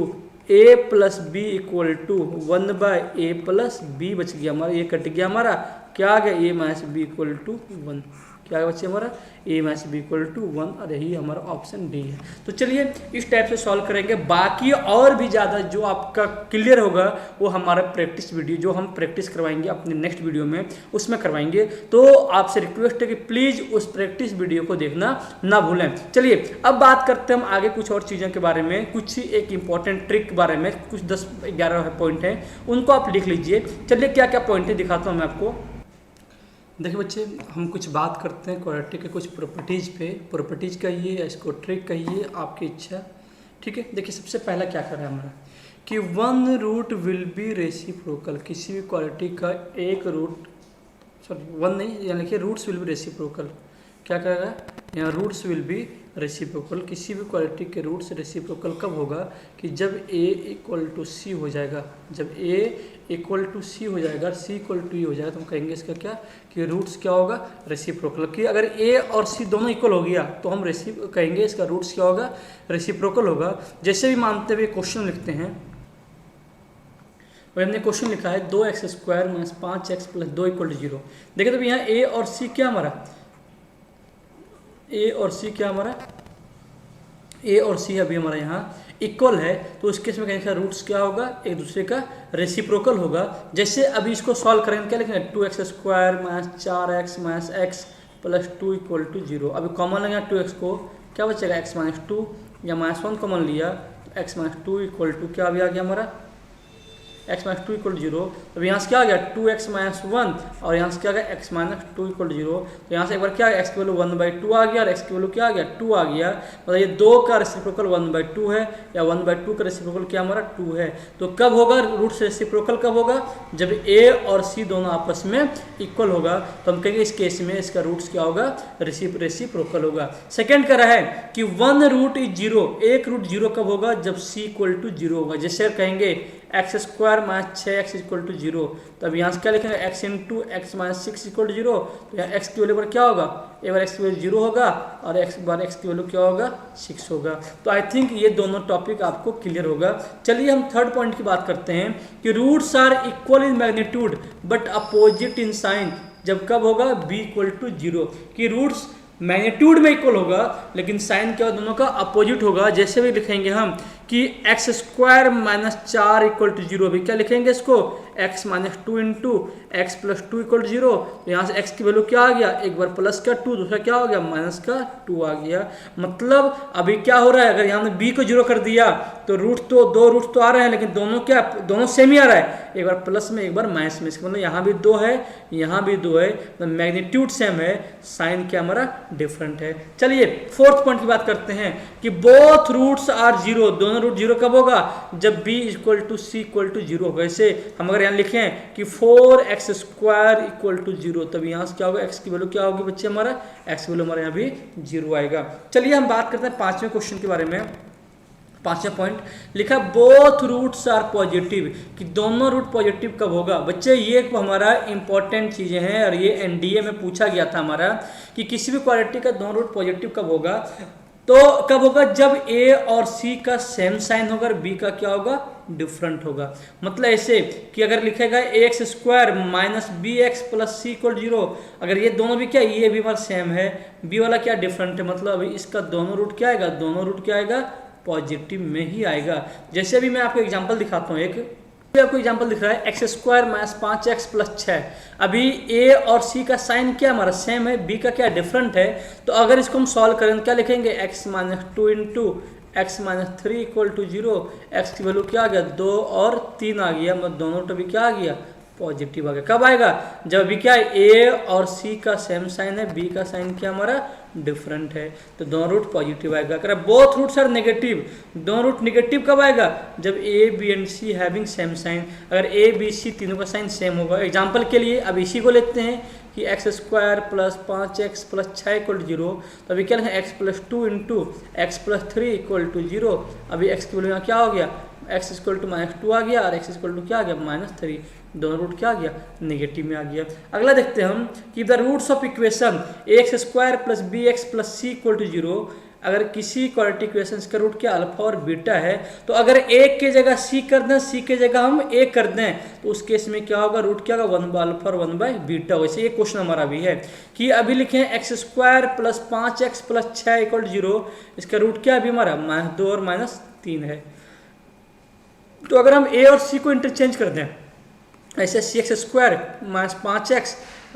A plus B equal to 1/a plus B बच गया हमारा, ये कट गया हमारा, क्या आ गया, ए माइनस बी इक्वल टू 1, क्या बच्चे हमारा, ए माइनस बी इक्वल टू 1, और यही हमारा ऑप्शन डी है। तो चलिए इस टाइप से सॉल्व करेंगे। बाकी और भी ज़्यादा जो आपका क्लियर होगा वो हमारा प्रैक्टिस वीडियो, जो हम प्रैक्टिस करवाएंगे अपने नेक्स्ट वीडियो में, उसमें करवाएंगे। तो आपसे रिक्वेस्ट है कि प्लीज़ उस प्रैक्टिस वीडियो को देखना ना भूलें। चलिए अब बात करते हैं हम आगे कुछ और चीज़ों के बारे में, कुछ एक इंपॉर्टेंट ट्रिक के बारे में, कुछ 10-11 पॉइंट हैं, उनको आप लिख लीजिए। चलिए क्या क्या पॉइंट है दिखाता हूँ मैं आपको। देखिए बच्चे, हम कुछ बात करते हैं क्वाड्रेटिक के कुछ प्रॉपर्टीज़ पे। प्रॉपर्टीज़ कहिए या इसको ट्रिक कहिए, आपकी इच्छा, ठीक है। देखिए सबसे पहला क्या कर रहा है हमारा कि 1 रूट विल बी रेसिप्रोकल, किसी भी क्वाड्रेटिक का एक रूट, सॉरी 1 नहीं, यहाँ लिखिए रूट्स विल बी रेसिप्रोकल, क्या करेगा यहाँ, रूट्स विल बी रेसिप्रोकल, किसी भी क्वाड्रेटिक के रूट्स रेसिप्रोकल कब होगा कि जब a इक्वल टू सी हो जाएगा, जब a इक्वल टू सी हो जाएगा, c इक्वल टू ई हो जाएगा, तो हम कहेंगे इसका क्या कि रूट्स क्या होगा, रेसिप्रोकल। कि अगर a और c दोनों इक्वल हो गया तो हम कहेंगे इसका रूट्स क्या होगा, रेसिप्रोकल होगा। जैसे भी मानते हुए क्वेश्चन लिखते हैं, और हमने क्वेश्चन लिखा है 2x² - 5x + 2 = 0। देखिए तो यहाँ a और c क्या हमारा, a और c क्या हमारा, a और c अभी हमारा यहाँ इक्वल है, तो उस केस में कहेंगे रूट्स क्या होगा, एक दूसरे का रेसिप्रोकल होगा। जैसे अभी इसको सॉल्व करेंगे, क्या लिखेंगे 2x² - 4x - x + 2 = 0। अभी कॉमन लेंगे 2x को, क्या बचेगा x - 2, या -1 कॉमन लिया तो x - 2 = क्या अभी आ गया हमारा, x - 2 = 0। तो यहाँ से क्या आ गया 2x - 1, और यहाँ से क्या आ गया x - 2 = 0। तो यहाँ से एक बार क्या x की वैल्यू 1/2 आ गया, और x की वैल्यू क्या आ गया 2 आ गया। मतलब ये 2 का रेसिप्रोकल 1/2 है, या 1/2 का रेसिप्रोकल क्या हमारा 2 है। तो कब होगा रूट्स रेसिप्रोकल, कब होगा, जब a और c दोनों आपस में इक्वल होगा, तो हम कहेंगे इस केस में इसका रूट्स क्या होगा, रेसिप्रोकल होगा। सेकेंड कह रहा है कि 1 रूट इज 0, एक रूट 0 कब होगा, जब c = 0 होगा। जैसे कहेंगे x² - 6x = 0, तब यहाँ से क्या लिखेंगे x × x - 6 = 0। तो यहाँ x की वैल्यू पर क्या होगा, एक बार x की वैल्यू 0 होगा, और x बार x की वैल्यू क्या होगा 6 होगा। तो आई थिंक ये दोनों टॉपिक आपको क्लियर होगा। चलिए हम थर्ड पॉइंट की बात करते हैं कि roots are equal in magnitude but opposite in sign, जब कब होगा b = 0, कि रूट्स मैग्नीट्यूड में इक्वल होगा लेकिन साइन क्या दोनों का अपोजिट होगा। जैसे भी लिखेंगे हम कि x² - 4 = 0, अभी क्या लिखेंगे इसको x - 2 × x + 2 = 0। तो यहाँ से x की वैल्यू क्या आ गया, एक बार प्लस का 2, दूसरा क्या हो गया माइनस का 2 आ गया। मतलब अभी क्या हो रहा है, अगर यहाँ ने b को 0 कर दिया तो दो रूट तो आ रहे हैं, लेकिन दोनों सेम ही आ रहा है, एक बार प्लस में एक बार माइनस में। इसका मतलब यहाँ भी 2 है, यहाँ भी 2 है, तो मैग्नीट्यूड सेम है, साइन क्या हमारा डिफरेंट है। चलिए फोर्थ पॉइंट की बात करते हैं कि बोथ रूट्स आर 0, दोनों रूट 0 कब होगा, जब b = c = 0 होगा। ऐसे हम अगर यहाँ लिखें कि 4x² = 0, तब यहाँ से क्या होगा, x की वैल्यू क्या होगी बच्चे हमारा, x की वैल्यू हमारे यहाँ भी 0 आएगा। चलिए हम बात करते हैं पांचवें क्वेश्चन के बारे में। पांचवा पॉइंट लिखा बोथ रूट्स आर पॉजिटिव, कि दोनों रूट पॉजिटिव कब होगा। बच्चे ये हमारा इंपॉर्टेंट चीजें हैं, और ये एनडीए में पूछा गया था हमारा कि किसी भी क्वाड्रेटिक का दोनों रूट पॉजिटिव कब होगा। तो कब होगा, जब a और c का सेम साइन होगा और b का क्या होगा, डिफरेंट होगा। मतलब ऐसे कि अगर लिखेगा ax² - bx + c = 0, अगर ये दोनों भी क्या, ये भी हमारा सेम है, b वाला क्या डिफरेंट है, मतलब अभी इसका दोनों रूट क्या आएगा, दोनों रूट क्या आएगा, पॉजिटिव में ही आएगा। जैसे अभी मैं आपको एग्जांपल दिखाता हूँ, आपको एग्जांपल दिख रहा है x² - 5x + 6। अभी a और c का साइन क्या हमारा सेम है, b का क्या डिफरेंट है। तो अगर इसको हम सॉल्व करें क्या लिखेंगे, x - 2 × x - 3 = 0, x की वैल्यू क्या आ गया 2 और 3 आ गया, मतलब दोनों रूट अभी क्या आ गया, पॉजिटिव आ गया। कब आएगा, जब अभी क्या है a और c का सेम साइन है, b का साइन क्या हमारा डिफरेंट है, तो दोनों रूट पॉजिटिव आएगा। अगर बोथ रूट्स आर नेगेटिव, दोनों रूट नेगेटिव कब आएगा, जब a b and c having same sign, अगर a b c तीनों का साइन सेम होगा। एग्जांपल के लिए अब इसी को लेते हैं कि x² + 5x + 6 = 0, तो अभी क्या लिखें x + 2 × x + 3 = 0। अभी x की वैल्यू यहाँ क्या हो गया, x = -2 आ गया, और x = क्या आ गया -3, दोनों रूट क्या आ गया, नेगेटिव में आ गया। अगला देखते हैं हम कि the roots of equation ax² + bx + c = 0, अगर किसी क्वाड्रेटिक इक्वेशंस का रूट क्या अल्फा और बीटा है, तो अगर एक के जगह सी कर दें, सी के जगह हम ए कर दें, तो उस केस में क्या होगा, रूट क्या होगा 1 बाय अल्फा और 1 बाय बीटा। वैसे ये क्वेश्चन हमारा भी है कि अभी लिखे x square plus 5x plus 6 equal 0, इसका रूट क्या अभी हमारा -2 और -3 है। तो अगर हम ए और सी को इंटरचेंज कर दें, ऐसे c x square minus 5x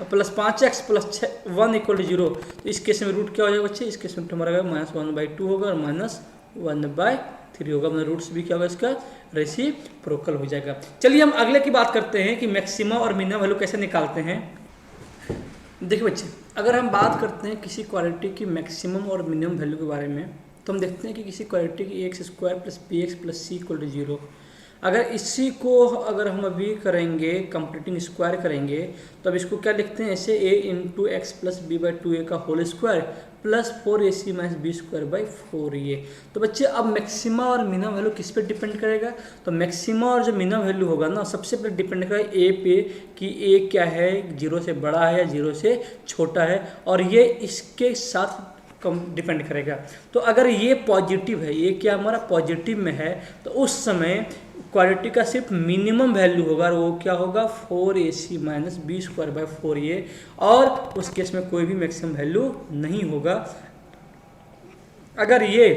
plus 5x plus 1 equal to 0, तो इस केस में रूट क्या हो जाएगा बच्चे, इस केस में हमारा -1/2 होगा और -1/3 होगा, मतलब रूट्स भी क्या होगा इसका रेसिप्रोकल हो जाएगा। चलिए हम अगले की बात करते हैं कि मैक्सिमा और मिनिमम वैल्यू कैसे निकालते हैं। देखिए बच्चे, अगर हम बात करते हैं किसी क्वाड्रेटिक की मैक्सिमम और मिनिमम वैल्यू के बारे में, तो हम देखते हैं कि किसी क्वाड्रेटिक की x square plus b x plus c equal to 0, अगर इसी को अगर हम अभी करेंगे कंप्लीटिंग स्क्वायर करेंगे, तो अब इसको क्या लिखते हैं, ऐसे a into x plus b by 2a का whole square plus 4ac minus b square by 4a। तो बच्चे अब मैक्सिमा और मिनिमम वैल्यू किस पे डिपेंड करेगा, तो मैक्सिमा और जो मिनिमम वैल्यू होगा ना, सबसे पहले डिपेंड करेगा a पे कि a क्या है, 0 से बड़ा है या 0 से छोटा है, और ये इसके साथ कम डिपेंड करेगा। तो अगर ये पॉजिटिव है, ये क्या हमारा पॉजिटिव में है, तो उस समय क्वाड्रेटिक का सिर्फ मिनिमम वैल्यू होगा, और वो क्या होगा 4ac minus b square by 4a, और उस केस में कोई भी मैक्सिमम वैल्यू नहीं होगा। अगर ये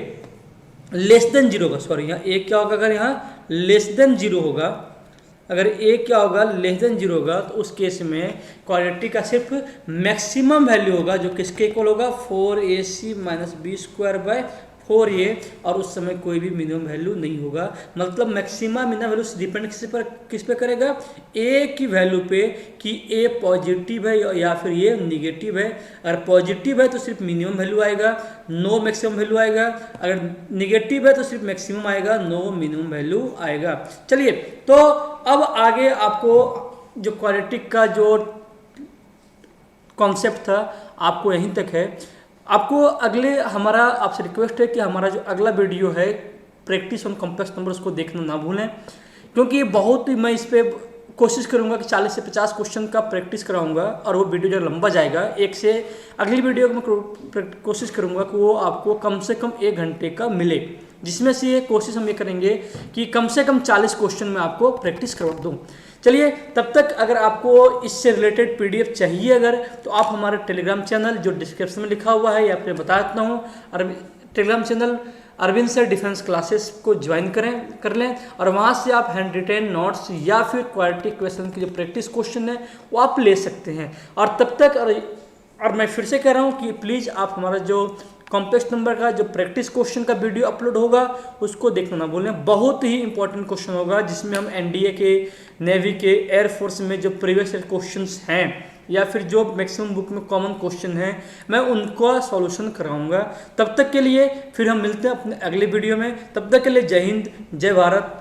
लेस देन 0 होगा, सॉरी यहाँ a क्या होगा, अगर यहाँ लेस देन 0 होगा, अगर a क्या होगा लेस देन 0 होगा, तो उस केस में क्वाड्रेटिक का सिर्फ मैक्सिमम वैल्यू होगा, जो किसके इक्वल होगा 4ac minus b square by 4a, और उस समय कोई भी मिनिमम वैल्यू नहीं होगा। मतलब मैक्सिमम मिनिमम वैल्यू डिपेंड किस पे करेगा, a की वैल्यू पे कि a पॉजिटिव है या फिर ये निगेटिव है। अगर पॉजिटिव है तो सिर्फ मिनिमम वैल्यू आएगा, नो मैक्सिमम वैल्यू आएगा, अगर निगेटिव है तो सिर्फ मैक्सिमम आएगा, नो मिनिमम वैल्यू आएगा। चलिए, तो अब आगे आपको जो क्वाड्रेटिक का जो कॉन्सेप्ट था आपको यहीं तक है। आपको अगले हमारा आपसे रिक्वेस्ट है कि हमारा जो अगला वीडियो है प्रैक्टिस ऑन कॉम्प्लेक्स नंबर, उसको देखना ना भूलें, क्योंकि बहुत ही मैं इस पर कोशिश करूंगा कि 40 से 50 क्वेश्चन का प्रैक्टिस कराऊंगा, और वो वीडियो जो लंबा जाएगा, एक से अगली वीडियो में कोशिश करूंगा कि वो आपको कम से कम 1 घंटे का मिले, जिसमें से ये कोशिश हम ये करेंगे कि कम से कम 40 क्वेश्चन में आपको प्रैक्टिस करवा दूँ। चलिए, तब तक अगर आपको इससे रिलेटेड PDF चाहिए अगर, तो आप हमारे टेलीग्राम चैनल जो डिस्क्रिप्शन में लिखा हुआ है या फिर बता देता हूँ, Telegram channel Arvind sir defence classes को ज्वाइन कर लें, और वहाँ से आप हैंड रिटेन नोट्स या फिर क्वाड्रेटिक क्वेश्चन की जो प्रैक्टिस क्वेश्चन है वो आप ले सकते हैं। और तब तक और मैं फिर से कह रहा हूँ कि प्लीज़ आप हमारा जो कॉम्प्लेक्स नंबर का जो प्रैक्टिस क्वेश्चन का वीडियो अपलोड होगा उसको देखना ना भूलें। बहुत ही इंपॉर्टेंट क्वेश्चन होगा, जिसमें हम NDA के, नेवी के, एयरफोर्स में जो प्रीवियस ईयर क्वेश्चंस हैं या फिर जो मैक्सिमम बुक में कॉमन क्वेश्चन हैं, मैं उनका सॉल्यूशन कराऊंगा। तब तक के लिए फिर हम मिलते हैं अपने अगले वीडियो में। तब तक के लिए जय हिंद, जय भारत।